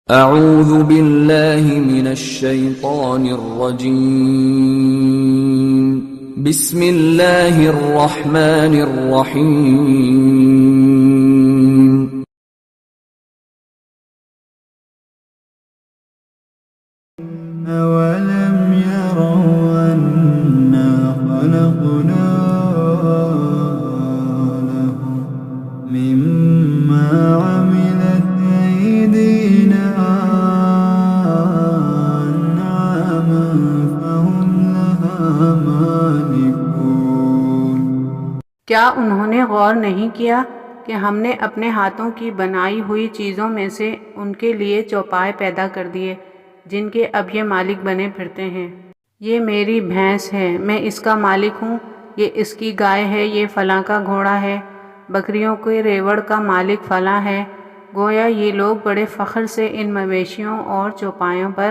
اعوذ باللہ من الشیطان الرجیم بسم اللہ الرحمن الرحیم أَوَلَمْ يَرَوْا أَنَّا خَلَقْنَا لَهُم مِّمَّا عَمِلَتْ أَيْدِينَا أَنْعَامًا فَهُمْ لَهَا مَالِكُونَ۔ کیا انہوں نے غور نہیں کیا کہ ہم نے اپنے ہاتھوں کی بنائی ہوئی چیزوں میں سے ان کے لیے چوپائے پیدا کر دیے جن کے اب یہ مالک بنے پھرتے ہیں؟ یہ میری بھینس ہے، میں اس کا مالک ہوں، یہ اس کی گائے ہے، یہ فلاں کا گھوڑا ہے، بکریوں کے ریوڑ کا مالک فلاں ہے۔ گویا یہ لوگ بڑے فخر سے ان مویشیوں اور چوپایوں پر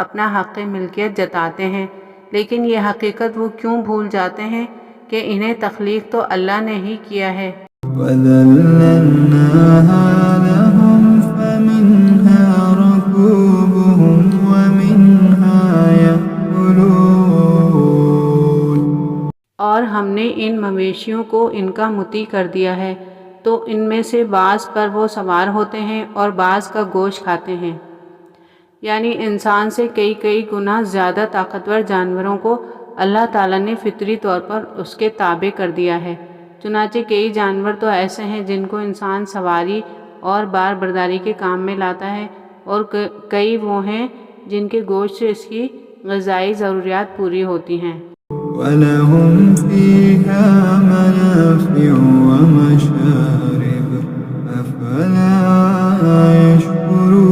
اپنا حق ملکیت جتاتے ہیں، لیکن یہ حقیقت وہ کیوں بھول جاتے ہیں کہ انہیں تخلیق تو اللہ نے ہی کیا ہے۔ وَذَلَّلْنَاهَا لَهُمْ فَمِنْهَا رَكُوبُهُمْ وَمِنْهَا يَأْكُلُونَ۔ اور ہم نے ان مویشیوں کو ان کا مطیع کر دیا ہے تو ان میں سے بعض پر وہ سوار ہوتے ہیں اور بعض کا گوشت کھاتے ہیں، یعنی انسان سے کئی گنا زیادہ طاقتور جانوروں کو اللہ تعالیٰ نے فطری طور پر اس کے تابع کر دیا ہے۔ چنانچہ کئی جانور تو ایسے ہیں جن کو انسان سواری اور بار برداری کے کام میں لاتا ہے، اور کئی وہ ہیں جن کے گوشت سے اس کی غذائی ضروریات پوری ہوتی ہیں۔ وَلَهُمْ فِيهَا مَنَافِعُ وَمَشَارِبُ أَفَلَا يَشْكُرُونَ۔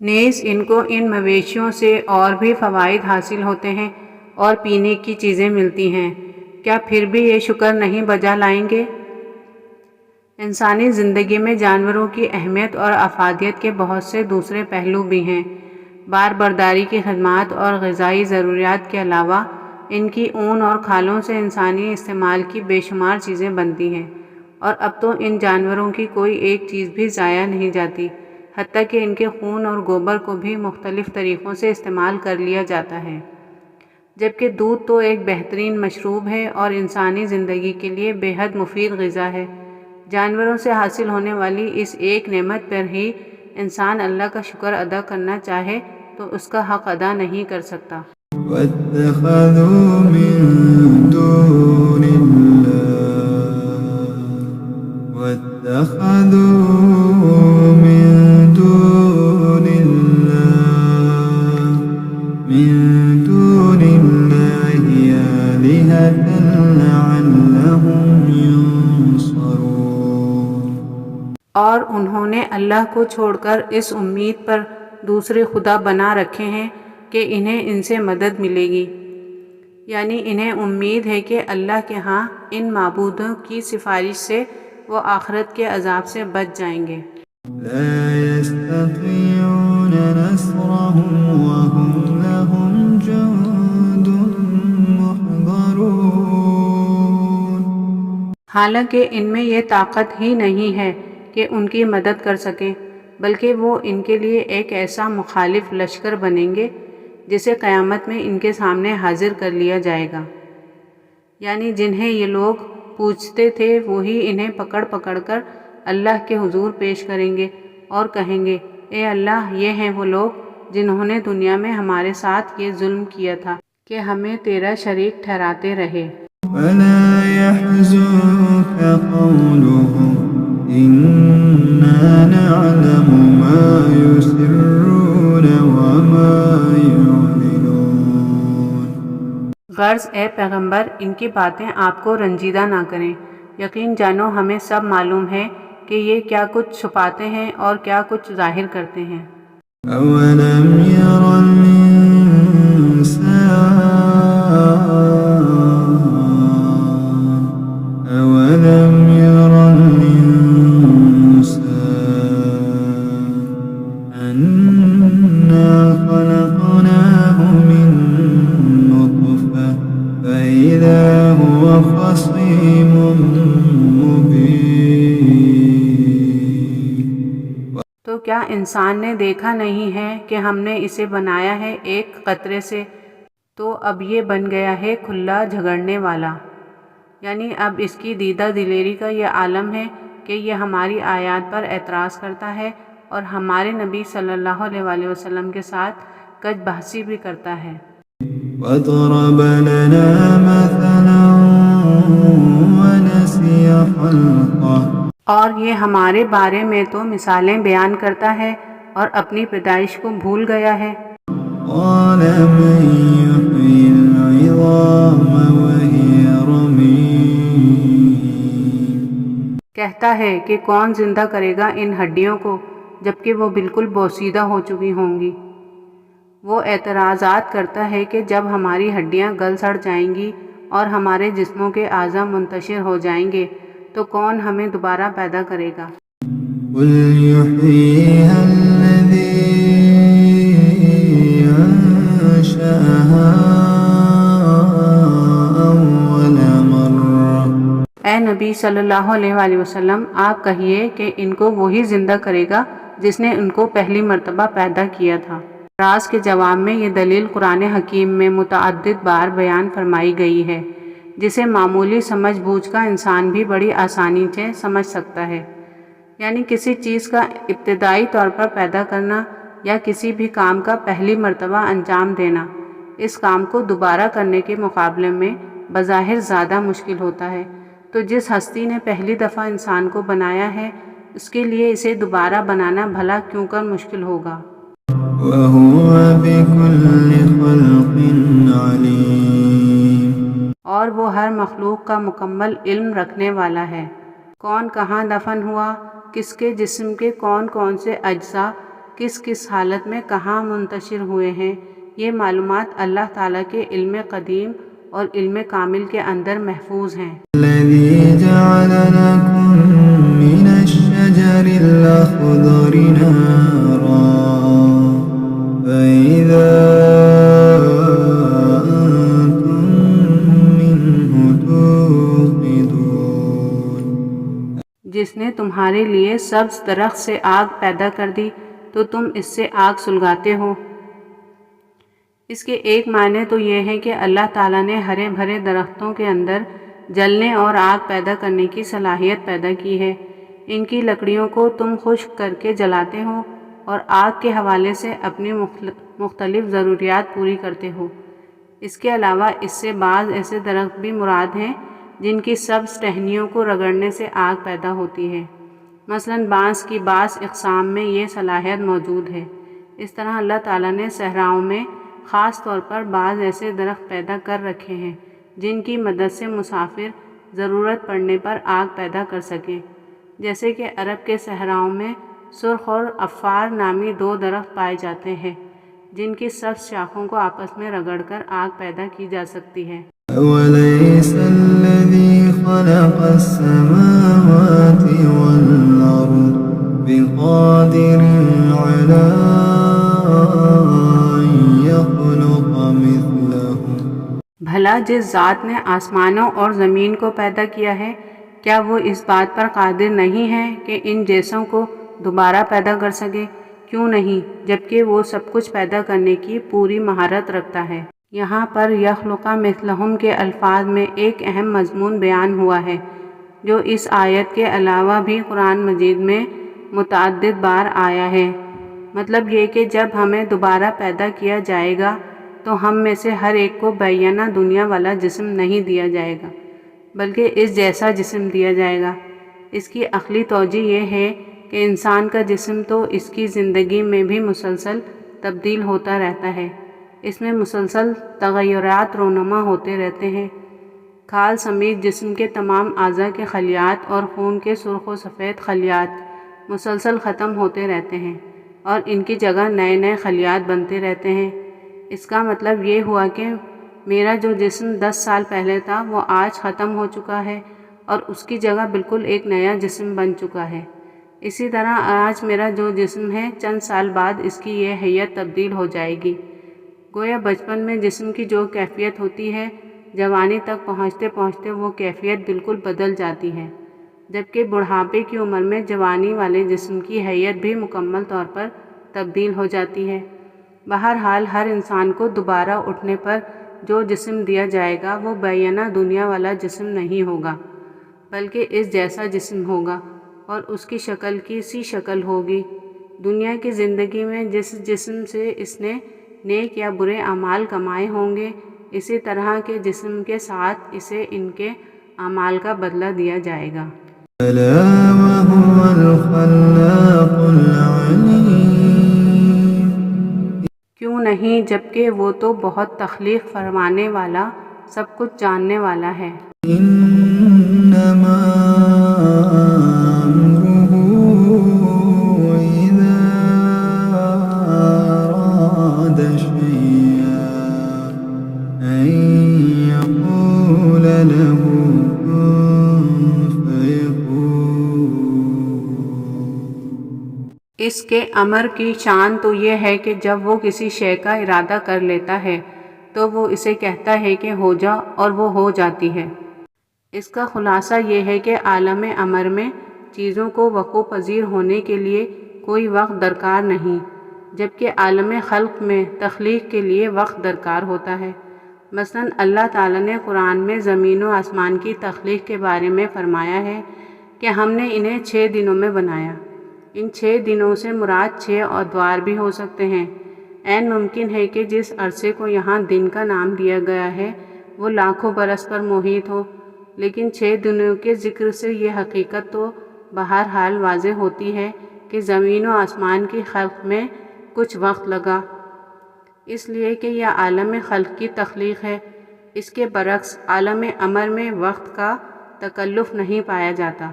نیز ان کو ان مویشیوں سے اور بھی فوائد حاصل ہوتے ہیں اور پینے کی چیزیں ملتی ہیں، کیا پھر بھی یہ شکر نہیں بجا لائیں گے؟ انسانی زندگی میں جانوروں کی اہمیت اور افادیت کے بہت سے دوسرے پہلو بھی ہیں۔ بار برداری کی خدمات اور غذائی ضروریات کے علاوہ ان کی اون اور کھالوں سے انسانی استعمال کی بے شمار چیزیں بنتی ہیں، اور اب تو ان جانوروں کی کوئی ایک چیز بھی ضائع نہیں جاتی، حتیٰ کہ ان کے خون اور گوبر کو بھی مختلف طریقوں سے استعمال کر لیا جاتا ہے۔ جبکہ دودھ تو ایک بہترین مشروب ہے اور انسانی زندگی کے لیے بے حد مفید غذا ہے۔ جانوروں سے حاصل ہونے والی اس ایک نعمت پر ہی انسان اللہ کا شکر ادا کرنا چاہے تو اس کا حق ادا نہیں کر سکتا۔ وَاتَّخَذُوا مِن دُونِ اللَّهِ آلِهَةً لَعَلَّهُمْ يُنصَرُونَ۔ اور انہوں نے اللہ کو چھوڑ کر اس امید پر دوسرے خدا بنا رکھے ہیں کہ انہیں ان سے مدد ملے گی، یعنی انہیں امید ہے کہ اللہ کے ہاں ان معبودوں کی سفارش سے وہ آخرت کے عذاب سے بچ جائیں گے۔ لا يستطيعون نصرهم وهم لهم جند محضرون۔ حالانکہ ان میں یہ طاقت ہی نہیں ہے کہ ان کی مدد کر سکیں، بلکہ وہ ان کے لیے ایک ایسا مخالف لشکر بنیں گے جسے قیامت میں ان کے سامنے حاضر کر لیا جائے گا، یعنی جنہیں یہ لوگ پوجتے تھے وہی انہیں پکڑ کر اللہ کے حضور پیش کریں گے اور کہیں گے، اے اللہ، یہ ہیں وہ لوگ جنہوں نے دنیا میں ہمارے ساتھ یہ ظلم کیا تھا کہ ہمیں تیرا شریک ٹھہراتے رہے۔ وَلَا يَحْزُنكَ قَوْلُهُمْ إِنَّا نَعْلَمُ مَا يُسِرُّونَ وَمَا يُعْلِنُونَ۔ غرض اے پیغمبر ان کی باتیں آپ کو رنجیدہ نہ کریں، یقین جانو ہمیں سب معلوم ہے کہ یہ کیا کچھ چھپاتے ہیں اور کیا کچھ ظاہر کرتے ہیں۔ أَوَلَمْ يَرَ الْإِنسَانُ أَنَّا خَلَقْنَاهُ مِن نُّطْفَةٍ فَإِذَا هُوَ خَصِيمٌ مُّبِينٌ۔ کیا انسان نے دیکھا نہیں ہے کہ ہم نے اسے بنایا ہے ایک قطرے سے، تو اب یہ بن گیا ہے کھلا جھگڑنے والا۔ یعنی اب اس کی دیدہ دلیری کا یہ عالم ہے کہ یہ ہماری آیات پر اعتراض کرتا ہے اور ہمارے نبی صلی اللہ علیہ وآلہ وسلم کے ساتھ کج بحثی بھی کرتا ہے۔ وَضَرَبَ لَنَا مَثَلًا وَنَسِيَ خَلْقَهُ، اور یہ ہمارے بارے میں تو مثالیں بیان کرتا ہے اور اپنی پیدائش کو بھول گیا ہے۔ قَالَ مَن يُحْيِي الْعِظَامَ وَهِيَ رَمِيمٌ، کہتا ہے کہ کون زندہ کرے گا ان ہڈیوں کو جبکہ وہ بالکل بوسیدہ ہو چکی ہوں گی۔ وہ اعتراضات کرتا ہے کہ جب ہماری ہڈیاں گل سڑ جائیں گی اور ہمارے جسموں کے اعضاء منتشر ہو جائیں گے تو کون ہمیں دوبارہ پیدا کرے گا؟ قُلْ يُحْيِيهَا الَّذِي أَنشَأَهَا أَوَّلَ مَرَّةٍ، اے نبی صلی اللہ علیہ وآلہ وسلم، آپ کہیے کہ ان کو وہی زندہ کرے گا جس نے ان کو پہلی مرتبہ پیدا کیا تھا۔ راز کے جواب میں یہ دلیل قرآن حکیم میں متعدد بار بیان فرمائی گئی ہے جسے معمولی سمجھ بوجھ کا انسان بھی بڑی آسانی سے سمجھ سکتا ہے۔ یعنی کسی چیز کا ابتدائی طور پر پیدا کرنا یا کسی بھی کام کا پہلی مرتبہ انجام دینا اس کام کو دوبارہ کرنے کے مقابلے میں بظاہر زیادہ مشکل ہوتا ہے، تو جس ہستی نے پہلی دفعہ انسان کو بنایا ہے اس کے لیے اسے دوبارہ بنانا بھلا کیوں کر مشکل ہوگا۔ وَهُوَ بِكُلِّ خَلْقٍ عَلِيمٌ، اور وہ ہر مخلوق کا مکمل علم رکھنے والا ہے۔ کون کہاں دفن ہوا، کس کے جسم کے کون کون سے اجزاء کس کس حالت میں کہاں منتشر ہوئے ہیں، یہ معلومات اللہ تعالیٰ کے علم قدیم اور علم کامل کے اندر محفوظ ہیں۔ الَّذِي جَعَلَ لَكُم مِّنَ الشَّجَرِ الْأَخْضَرِ نَارًا فَإِذَا أَنتُم مِّنْهُ تُوقِدُونَ، جس نے تمہارے لیے سبز درخت سے آگ پیدا کر دی تو تم اس سے آگ سلگاتے ہو۔ اس کے ایک معنی تو یہ ہے کہ اللہ تعالیٰ نے ہرے بھرے درختوں کے اندر جلنے اور آگ پیدا کرنے کی صلاحیت پیدا کی ہے۔ ان کی لکڑیوں کو تم خشک کر کے جلاتے ہو اور آگ کے حوالے سے اپنی مختلف ضروریات پوری کرتے ہو۔ اس کے علاوہ اس سے بعض ایسے درخت بھی مراد ہیں جن کی سبز ٹہنیوں کو رگڑنے سے آگ پیدا ہوتی ہے۔ مثلاً بانس کی بعض اقسام میں یہ صلاحیت موجود ہے۔ اس طرح اللہ تعالیٰ نے صحراؤں میں خاص طور پر بعض ایسے درخت پیدا کر رکھے ہیں جن کی مدد سے مسافر ضرورت پڑنے پر آگ پیدا کر سکیں، جیسے کہ عرب کے صحراؤں میں سرخ اور عفار نامی دو درخت پائے جاتے ہیں جن کی سبز شاخوں کو آپس میں رگڑ کر آگ پیدا کی جا سکتی ہے۔ أَوَلَيْسَ الَّذِي خَلَقَ السَّمَاوَاتِ وَالْأَرْضَ بِقَادِرٍ عَلَىٰ أَن يَخْلُقَ مِثْلَهُم، بھلا جس ذات نے آسمانوں اور زمین کو پیدا کیا ہے کیا وہ اس بات پر قادر نہیں ہے کہ ان جیسوں کو دوبارہ پیدا کر سکے؟ کیوں نہیں، جبکہ وہ سب کچھ پیدا کرنے کی پوری مہارت رکھتا ہے۔ یہاں پر یخلق مثلہم کے الفاظ میں ایک اہم مضمون بیان ہوا ہے جو اس آیت کے علاوہ بھی قرآن مجید میں متعدد بار آیا ہے۔ مطلب یہ کہ جب ہمیں دوبارہ پیدا کیا جائے گا تو ہم میں سے ہر ایک کو بیانہ دنیا والا جسم نہیں دیا جائے گا بلکہ اس جیسا جسم دیا جائے گا۔ اس کی عقلی توجہ یہ ہے کہ انسان کا جسم تو اس کی زندگی میں بھی مسلسل تبدیل ہوتا رہتا ہے، اس میں مسلسل تغیرات رونما ہوتے رہتے ہیں۔ کھال سمیت جسم کے تمام اعضاء کے خلیات اور خون کے سرخ و سفید خلیات مسلسل ختم ہوتے رہتے ہیں اور ان کی جگہ نئے نئے خلیات بنتے رہتے ہیں۔ اس کا مطلب یہ ہوا کہ میرا جو جسم 10 سال پہلے تھا وہ آج ختم ہو چکا ہے اور اس کی جگہ بالکل ایک نیا جسم بن چکا ہے۔ اسی طرح آج میرا جو جسم ہے چند سال بعد اس کی یہ حیت تبدیل ہو جائے گی۔ گویا بچپن میں جسم کی جو کیفیت ہوتی ہے جوانی تک پہنچتے پہنچتے وہ کیفیت بالکل بدل جاتی ہے۔ جبکہ بڑھاپے کی عمر میں جوانی والے جسم کی حیت بھی مکمل طور پر تبدیل ہو جاتی ہے۔ بہرحال ہر انسان کو دوبارہ اٹھنے پر جو جسم دیا جائے گا وہ بیانہ دنیا والا جسم نہیں ہوگا، بلکہ اس جیسا جسم ہوگا اور اس کی شکل کی سی شکل ہوگی۔ دنیا کی زندگی میں جس جسم سے اس نے نیک یا برے اعمال کمائے ہوں گے، اسی طرح کے جسم کے ساتھ اسے ان کے اعمال کا بدلہ دیا جائے گا۔ ألا وهو الخلاق العليم کیوں نہیں، جبکہ وہ تو بہت تخلیق فرمانے والا، سب کچھ جاننے والا ہے۔ إنما أمره إذا أراد شيئا أن يقول له اس کے امر کی شان تو یہ ہے کہ جب وہ کسی شے کا ارادہ کر لیتا ہے تو وہ اسے کہتا ہے کہ ہو جا، اور وہ ہو جاتی ہے۔ اس کا خلاصہ یہ ہے کہ عالم امر میں چیزوں کو وقوع پذیر ہونے کے لیے کوئی وقت درکار نہیں، جبکہ عالم خلق میں تخلیق کے لیے وقت درکار ہوتا ہے۔ مثلا اللہ تعالیٰ نے قرآن میں زمین و آسمان کی تخلیق کے بارے میں فرمایا ہے کہ ہم نے انہیں 6 دنوں میں بنایا۔ ان 6 دنوں سے مراد 6 ادوار بھی ہو سکتے ہیں۔ عین ممکن ہے کہ جس عرصے کو یہاں دن کا نام دیا گیا ہے وہ لاکھوں برس پر محیط ہو، لیکن 6 دنوں کے ذکر سے یہ حقیقت تو بہرحال واضح ہوتی ہے کہ زمین و آسمان کی خلق میں کچھ وقت لگا، اس لیے کہ یہ عالم خلق کی تخلیق ہے۔ اس کے برعکس عالم امر میں وقت کا تکلف نہیں پایا جاتا۔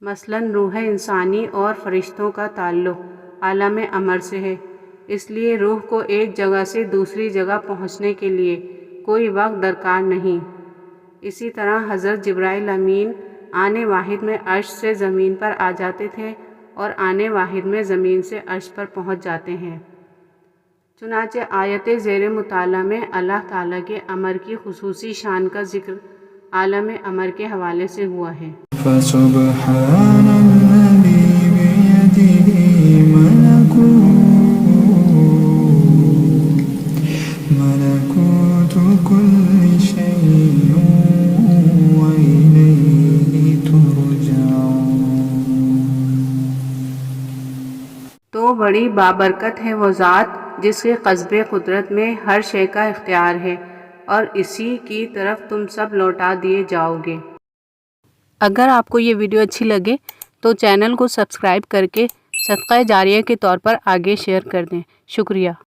مثلا روح انسانی اور فرشتوں کا تعلق عالم امر سے ہے، اس لیے روح کو ایک جگہ سے دوسری جگہ پہنچنے کے لیے کوئی وقت درکار نہیں۔ اسی طرح حضرت جبرائیل امین آنے واحد میں عرش سے زمین پر آ جاتے تھے اور آنے واحد میں زمین سے عرش پر پہنچ جاتے ہیں۔ چنانچہ آیت زیر مطالعہ میں اللہ تعالیٰ کے امر کی خصوصی شان کا ذکر عالم امر کے حوالے سے ہوا ہے۔ فسبحان الذي بيده ملكوت كل شيء وإليه ترجعون۔ تو بڑی بابرکت ہے وہ ذات جس کے قصب قدرت میں ہر شے کا اختیار ہے، اور اسی کی طرف تم سب لوٹا دیے جاؤ گے۔ اگر آپ کو یہ ویڈیو اچھی لگے تو چینل کو سبسکرائب کر کے صدقہ جاریہ کے طور پر آگے شیئر کر دیں۔ شکریہ۔